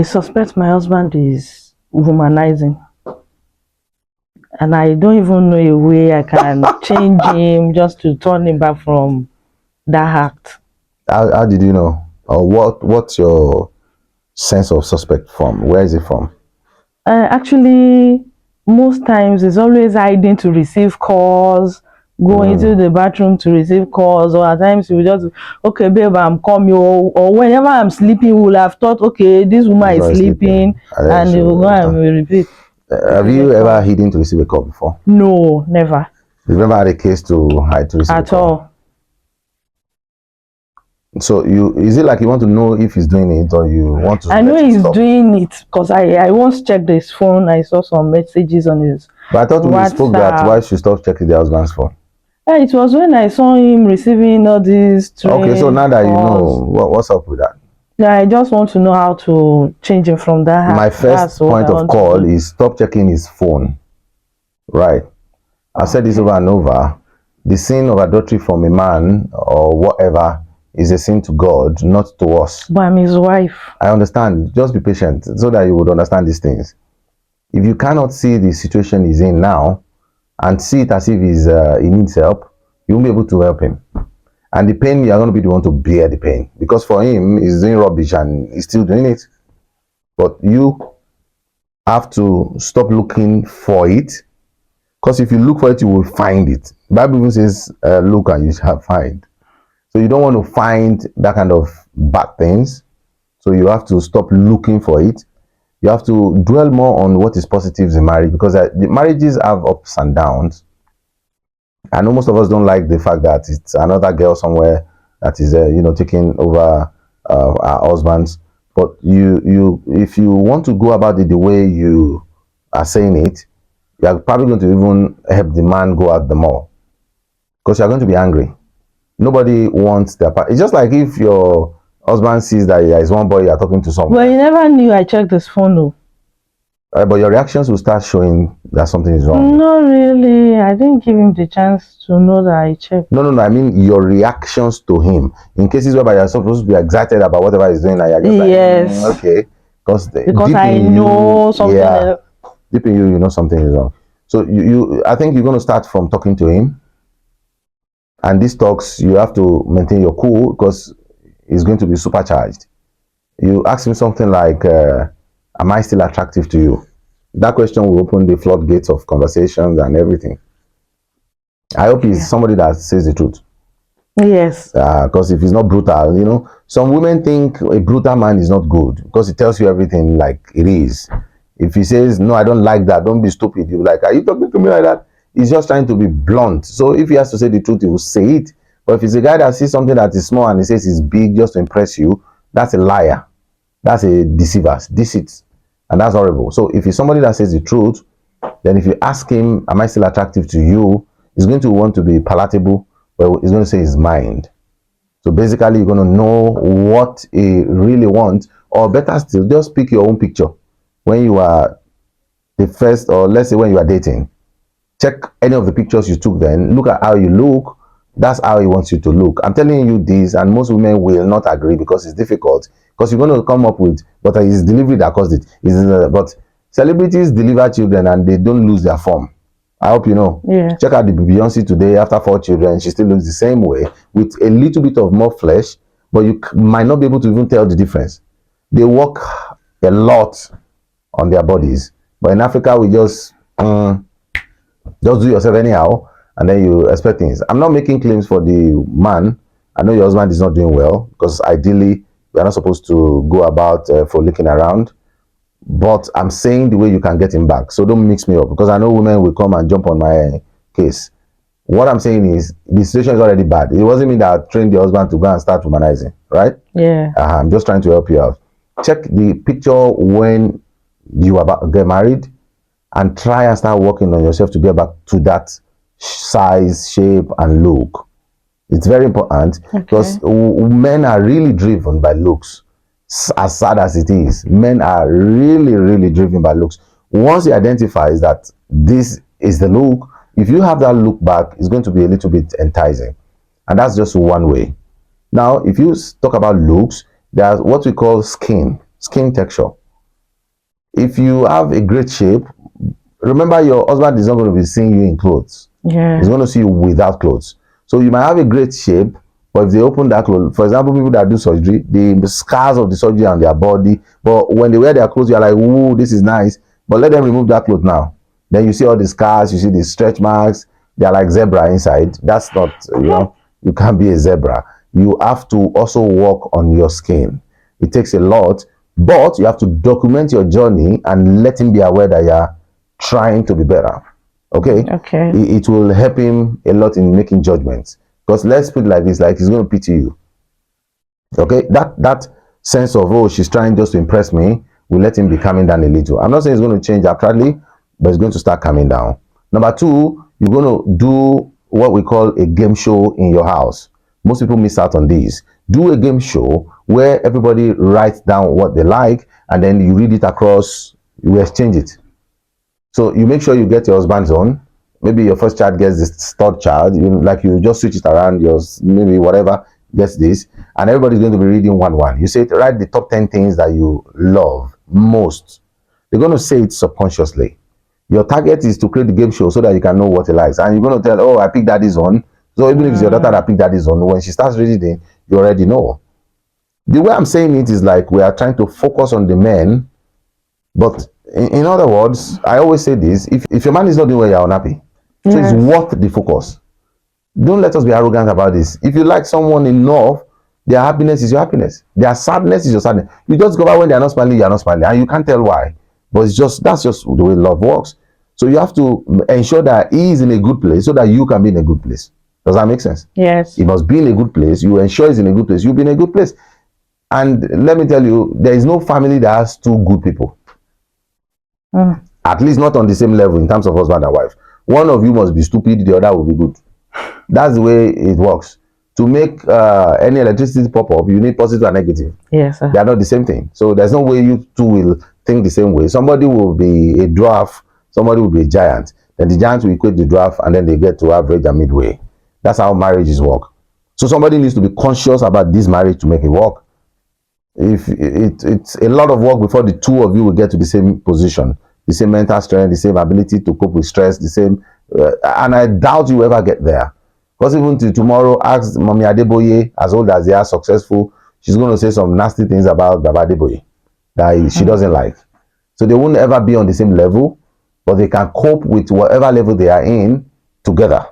I suspect my husband is womanizing, and I don't even know a way I can change him just to turn him back from that act. How did you know? Or what's your sense of suspect from? Where is it from? Actually, most times it's always hiding to receive calls, going to the bathroom to receive calls, or at times he will just, okay, babe, I'm coming, or whenever I'm sleeping, we'll have thought, okay, this woman is sleeping, and he will go and repeat. Have you ever hidden to receive a call before? No, never. You've never had a case to hide to receive a call? At all. So is it like you want to know if he's doing it, or you want to? I know he's doing it because I once checked his phone. I saw some messages on his. But I thought we spoke that why should stop checking the husband's phone. Yeah, it was when I saw him receiving all these. Okay, so now that you know, what's up with that? Yeah, I just want to know how to change him from that. My first point of call is stop checking his phone. Right. I've said this over and over. The sin of adultery from a man or whatever is a sin to God, not to us. But I'm his wife. I understand. Just be patient so that you would understand these things. If you cannot see the situation he's in now and see it as if he needs help, you won't be able to help him. And the pain, you are going to be the one to bear the pain. Because for him, he's doing rubbish and he's still doing it. But you have to stop looking for it. Because if you look for it, you will find it. The Bible even says, look and you shall find. So you don't want to find that kind of bad things. So you have to stop looking for it. You have to dwell more on what is positives in marriage, because the marriages have ups and downs. I know most of us don't like the fact that it's another girl somewhere that is, taking over our husbands. But if you want to go about it the way you are saying it, you are probably going to even help the man go out the more, because you are going to be angry. Nobody wants their part. It's just like if your husband sees that there is one boy you are talking to someone. Well, you never knew I checked his phone, though. But your reactions will start showing that something is wrong. Not really. I didn't give him the chance to know that I checked. No. I mean your reactions to him. In cases whereby you're supposed to be excited about whatever he's doing, and you're just yes. Like, okay. Because I know something else. Deep in you know something is wrong. So I think you're going to start from talking to him. And these talks, you have to maintain your cool, because it's going to be supercharged. You ask him something like, am I still attractive to you? That question will open the floodgates of conversations and everything. I hope he's somebody that says the truth. Yes. Because if he's not brutal, some women think a brutal man is not good because he tells you everything like it is. If he says, no, I don't like that, don't be stupid, you're like, are you talking to me like that? He's just trying to be blunt. So if he has to say the truth, he will say it. But if he's a guy that sees something that is small and he says it's big just to impress you, that's a liar. That's a deceiver, deceit. And that's horrible. So if he's somebody that says the truth, then if you ask him, am I still attractive to you? He's going to want to be palatable, but he's going to say his mind. So basically, you're going to know what he really wants, or better still, just pick your own picture. When you are the first, or let's say when you are dating, check any of the pictures you took then, look at how you look. That's how he wants you to look. I'm telling you this, and most women will not agree because it's difficult. Because you're going to come up with, but it's delivery that caused it. But celebrities deliver children and they don't lose their form. I hope you know. Yeah. Check out the Beyonce today. After 4 children, she still looks the same way with a little bit of more flesh, but you might not be able to even tell the difference. They work a lot on their bodies, but in Africa, we just do yourself anyhow, and then you expect things. I'm not making claims for the man. I know your husband is not doing well, because ideally we are not supposed to go about frolicking around. But I'm saying the way you can get him back. So don't mix me up, because I know women will come and jump on my case. What I'm saying is the situation is already bad. It wasn't me that trained the husband to go and start womanizing, right? Yeah. I'm just trying to help you out. Check the picture when you are about to get married, and try and start working on yourself to get back to that size, shape, and look. It's very important, because men are really driven by looks. As sad as it is, men are really, really driven by looks. Once he identifies that this is the look, if you have that look back, it's going to be a little bit enticing. And that's just one way. Now, if you talk about looks, there's what we call skin texture. if you have a great shape, remember your husband is not going to be seeing you in clothes. Yeah. He's going to see you without clothes. So you might have a great shape, but if they open that clothes, for example, people that do surgery, the scars of the surgery on their body, but when they wear their clothes, you're like, ooh, this is nice. But let them remove that clothes now. Then you see all the scars, you see the stretch marks, they're like zebra inside. That's not, you can't be a zebra. You have to also work on your skin. It takes a lot, but you have to document your journey and let him be aware that you're trying to be better. Okay? Okay. It will help him a lot in making judgments. Because let's put it like this, like he's going to pity you. Okay? That sense of, oh, she's trying just to impress me, will let him be calming down a little. I'm not saying it's going to change actually, but it's going to start calming down. Number two, you're going to do what we call a game show in your house. Most people miss out on these. Do a game show where everybody writes down what they like and then you read it across, you exchange it. So you make sure you get your husband's own. Maybe your first child gets this third child. You just switch it around. Yours, maybe whatever gets this, and everybody's going to be reading one. You say, write the top 10 things that you love most. They're going to say it subconsciously. Your target is to create the game show so that you can know what he likes, and you're going to tell, oh, I picked daddy's on. So even if it's your daughter that picked daddy's on, when she starts reading it, you already know. The way I'm saying it is like we are trying to focus on the men, but in other words, I always say this: if your man is not doing well, you're unhappy. So Yes. it's worth the focus. Don't let us be arrogant about this. If you like someone enough, their happiness is your happiness. Their sadness is your sadness. You just discover when they're not smiling, you're not smiling, and you can't tell why. But that's just the way love works. So you have to ensure that he is in a good place so that you can be in a good place. Does that make sense? Yes. He must be in a good place. You ensure he's in a good place. You'll be in a good place. And let me tell you, there is no family that has two good people. At least not on the same level in terms of husband and wife. One of you must be stupid, the other will be good. That's the way it works. To make any electricity pop up, you need positive and negative. Yes, sir. They are not the same thing. So there's no way you two will think the same way. Somebody will be a dwarf, somebody will be a giant. Then the giant will equate the dwarf, and then they get to average and midway. That's how marriages work. So somebody needs to be conscious about this marriage to make it work. If it's a lot of work before the two of you will get to the same position, the same mental strength, the same ability to cope with stress, the same, and I doubt you ever get there. Because even till tomorrow, ask Mommy Adeboye, as old as they are successful, she's going to say some nasty things about Baba Adeboye that she doesn't like. So they won't ever be on the same level, but they can cope with whatever level they are in together.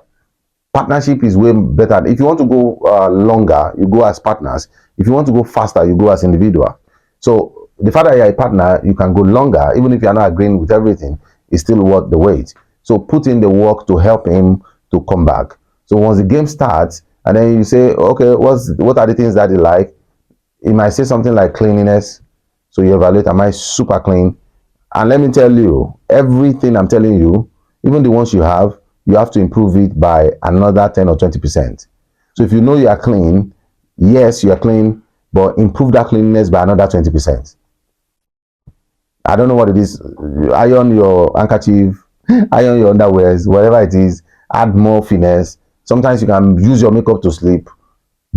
Partnership is way better. If you want to go longer, you go as partners. If you want to go faster, you go as individual. So the fact that you're a partner, you can go longer, even if you're not agreeing with everything, it's still worth the wait. So put in the work to help him to come back. So once the game starts, and then you say, okay, what are the things that you like? He might say something like cleanliness. So you evaluate, am I super clean? And let me tell you, everything I'm telling you, even the ones you have to improve it by another 10 or 20%. So if you know you are clean, yes, you are clean, but improve that cleanliness by another 20%. I don't know what it is. Iron your handkerchief, iron your underwears, whatever it is, add more finesse. Sometimes you can use your makeup to sleep.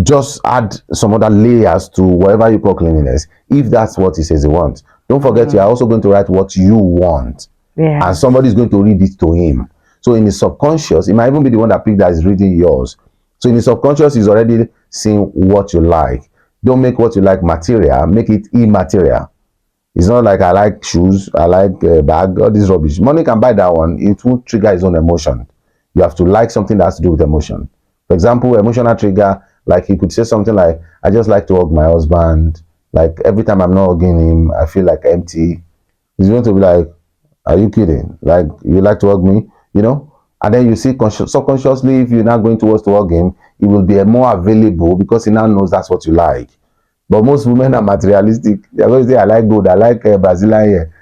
Just add some other layers to whatever you call cleanliness, if that's what he says he wants. Don't forget, you are also going to write what you want. Yeah. And somebody is going to read it to him. So in the subconscious, it might even be the one that picked that is reading yours. So in the subconscious, he's already seeing what you like. Don't make what you like material, make it immaterial. It's not like I like shoes, I like a bag, all this rubbish. Money can buy that one, it won't trigger his own emotion. You have to like something that has to do with emotion. For example, emotional trigger, like he could say something like, I just like to hug my husband. Like every time I'm not hugging him, I feel like empty. He's going to be like, are you kidding? Like, you like to hug me, And then you see subconsciously, if you're not going towards to hug him, he will be more available because he now knows that's what you like. But most women are materialistic. They're going to say, I like gold, I like Brazilian hair.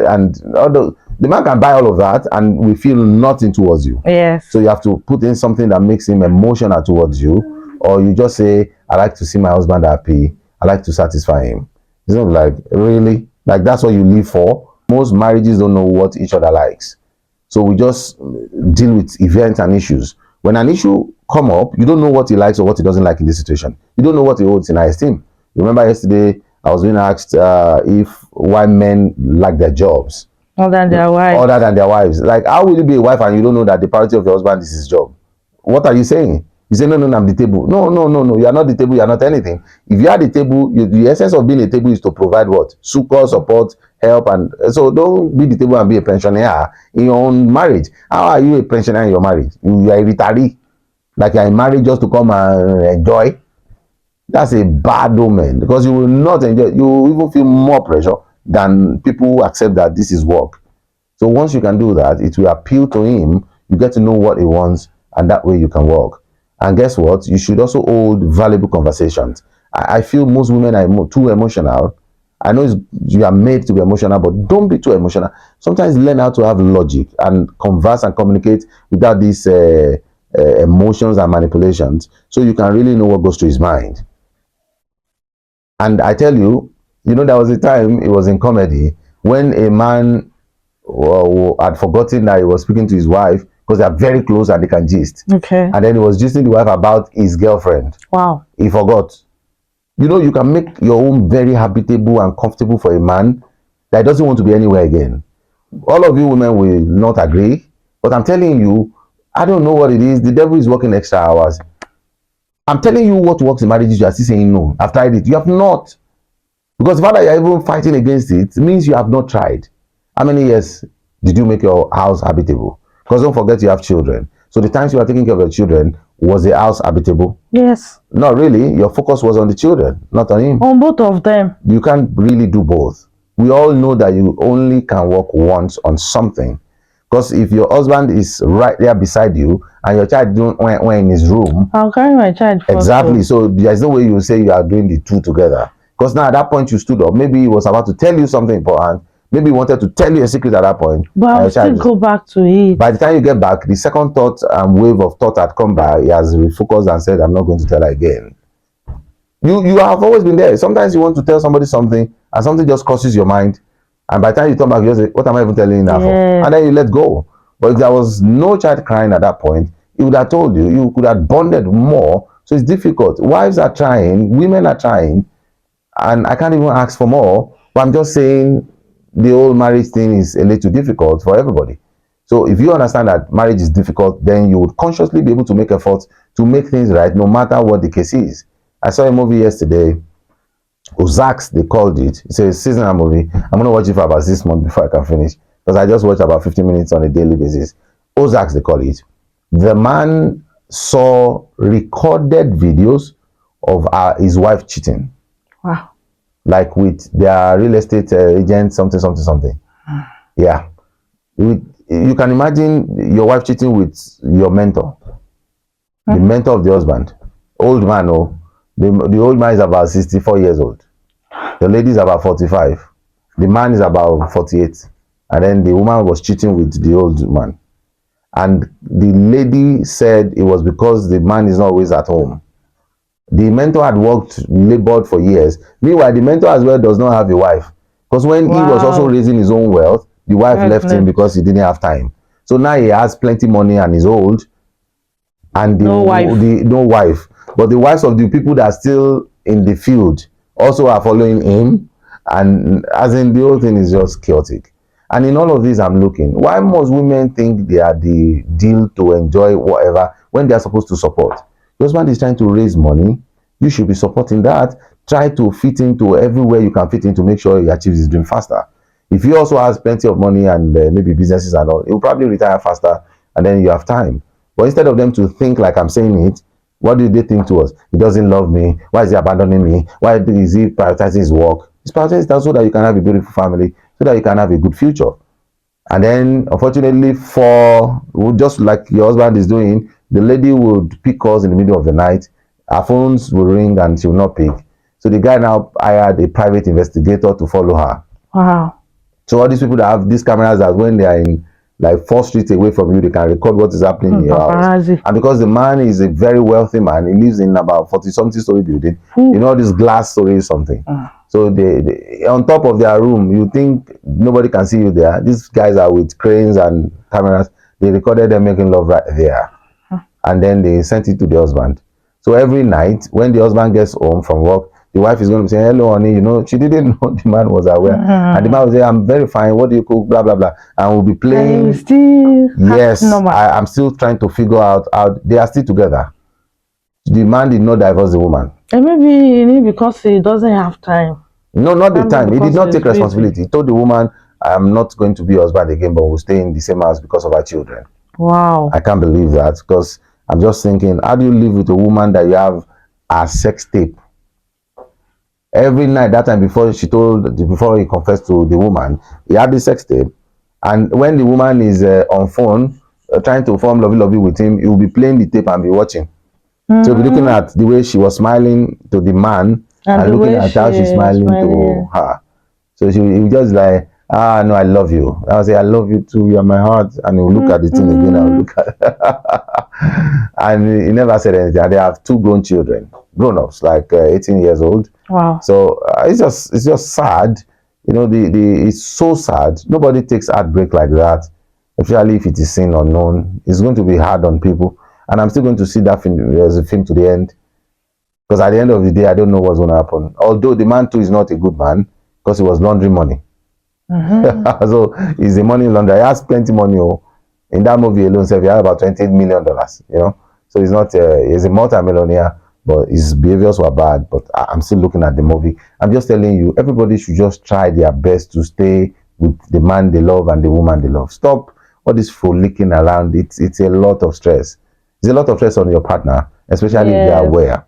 And although the man can buy all of that and we feel nothing towards you. Yes. So you have to put in something that makes him emotional towards you. Or you just say, I like to see my husband happy. I like to satisfy him. It's not like, really? Like that's what you live for? Most marriages don't know what each other likes. So we just deal with events and issues. When an issue come up, you don't know what he likes or what he doesn't like in this situation. You don't know what he holds in high esteem. Remember yesterday, I was being asked if why men like their jobs More than their wife. other than their wives. Like, how will you be a wife and you don't know that the priority of your husband is his job? What are you saying? You say, no, no, no, I'm the table. No, no, no, no. You are not the table. You are not anything. If you are the table, the essence of being a table is to provide what? Succor, support, help. And so don't be the table and be a pensioner in your own marriage. How are you a pensioner in your marriage? You are a retiree. Like you are in marriage just to come and enjoy. That's a bad omen because you will not enjoy. You will even feel more pressure than people who accept that this is work. So once you can do that, it will appeal to him. You get to know what he wants, and that way you can work. And guess what? You should also hold valuable conversations. I feel most women are too emotional. I know you are made to be emotional, but don't be too emotional. Sometimes learn how to have logic and converse and communicate without these emotions and manipulations, so you can really know what goes through his mind. And I tell you, there was a time it was in comedy when a man had forgotten that he was speaking to his wife because they are very close and they can gist. Okay. And then he was gisting the wife about his girlfriend. Wow. He forgot. You can make your home very habitable and comfortable for a man that doesn't want to be anywhere again. All of you women will not agree, but I'm telling you, I don't know what it is. The devil is working extra hours. I'm telling you what works in marriages. You are still saying no. I've tried it. You have not. Because the fact that you're even fighting against it means you have not tried. How many years did you make your house habitable? Because don't forget you have children. So the times you are taking care of your children, was the house habitable? Yes. Not really. Your focus was on the children, not on him. On both of them. You can't really do both. We all know that you only can work once on something. Because if your husband is right there beside you and your child don't when in his room, I'll carry my child first. Exactly. So there's no way you say you are doing the two together. Because now at that point you stood up. Maybe he was about to tell you something important. Maybe he wanted to tell you a secret at that point. But I'll still go back to it. By the time you get back, the second thought and wave of thought had come by. He has refocused and said, I'm not going to tell her again. You have always been there. Sometimes you want to tell somebody something and something just crosses your mind. And by the time you come back, you just say, what am I even telling you now for? And then you let go. But if there was no child crying at that point, he would have told you. You could have bonded more. So it's difficult. Wives are trying, women are trying, and I can't even ask for more. But I'm just saying the whole marriage thing is a little difficult for everybody. So if you understand that marriage is difficult, then you would consciously be able to make efforts to make things right, no matter what the case is. I saw a movie yesterday, Ozarks, they called it. It's a seasonal movie. I'm going to watch it for about 6 months before I can finish, because I just watch about 15 minutes on a daily basis. Ozarks, they call it. The man saw recorded videos of his wife cheating. Wow. Like with their real estate agent, something, something, something. Yeah. You can imagine your wife cheating with your mentor, the mentor of the husband. Old man, oh. The old man is about 64 years old. The lady is about 45. The man is about 48. And then the woman was cheating with the old man. And the lady said it was because the man is not always at home. The mentor had labored for years. Meanwhile, the mentor as well does not have a wife. Because when he was also raising his own wealth, the wife left him because he didn't have time. So now he has plenty money and is old. And no wife. But the wives of the people that are still in the field also are following him. And as in, the whole thing is just chaotic. And in all of this, I'm looking, why must women think they are the deal to enjoy whatever when they are supposed to support? Your husband is trying to raise money. You should be supporting that. Try to fit into everywhere you can fit in to make sure he achieves his dream faster. If he also has plenty of money and maybe businesses and all, he will probably retire faster, and then you have time. But instead of them to think like I'm saying it, what do they think to us? He doesn't love me. Why is he abandoning me? Why is he prioritizing his work? He's prioritizing that so that you can have a beautiful family, so that you can have a good future. And then, unfortunately, for just like your husband is doing, the lady would pick calls in the middle of the night. Her phones will ring and she will not pick. So the guy now hired a private investigator to follow her. Wow. So all these people that have these cameras, that when they are in like 4 streets away from you, they can record what is happening in your house. And because the man is a very wealthy man, he lives in about 40-something story building. This glass story is something. So they on top of their room, you think nobody can see you there. These guys are with cranes and cameras. They recorded them making love right there. And then they sent it to the husband. So every night when the husband gets home from work, the wife is going to be saying, hello, honey, you know, she didn't know the man was aware. And the man will say, I'm very fine. What do you cook? Blah, blah, blah. And we'll be playing. And still Yes, normal. I'm still trying to figure out how they are still together. The man did not divorce the woman. And maybe because he doesn't have time. No, not the Can't be time. He did because not he's take busy. responsibility. He told the woman, I'm not going to be your husband again, but we'll stay in the same house because of our children. Wow. I can't believe that, because I'm just thinking, how do you live with a woman that you have a sex tape? Every night, that time before he confessed to the woman, he had the sex tape. And when the woman is on phone, trying to form lovey with him, he will be playing the tape and be watching. So be looking at the way she was smiling to the man and the looking way at how she's smiling to her. So he will just like, no, I love you. I'll say, I love you too. You're my heart. And he'll look at the thing again. I'll look at and he never said anything. And they have 2 grown children, grown-ups, like 18 years old. Wow. So it's just sad. You know, it's so sad. Nobody takes heartbreak like that, especially if it is seen unknown. It's going to be hard on people. And I'm still going to see that film as a film to the end. Because at the end of the day, I don't know what's going to happen. Although the man too is not a good man, because he was laundering money. So he's a money launderer. He has plenty money. Oh. In that movie alone, so he had about $28 million. You know, so he's not. He's a multi-millionaire, but his behaviors were bad. But I'm still looking at the movie. I'm just telling you, everybody should just try their best to stay with the man they love and the woman they love. Stop all this frolicking around. It's a lot of stress. It's a lot of stress on your partner, especially if they are aware.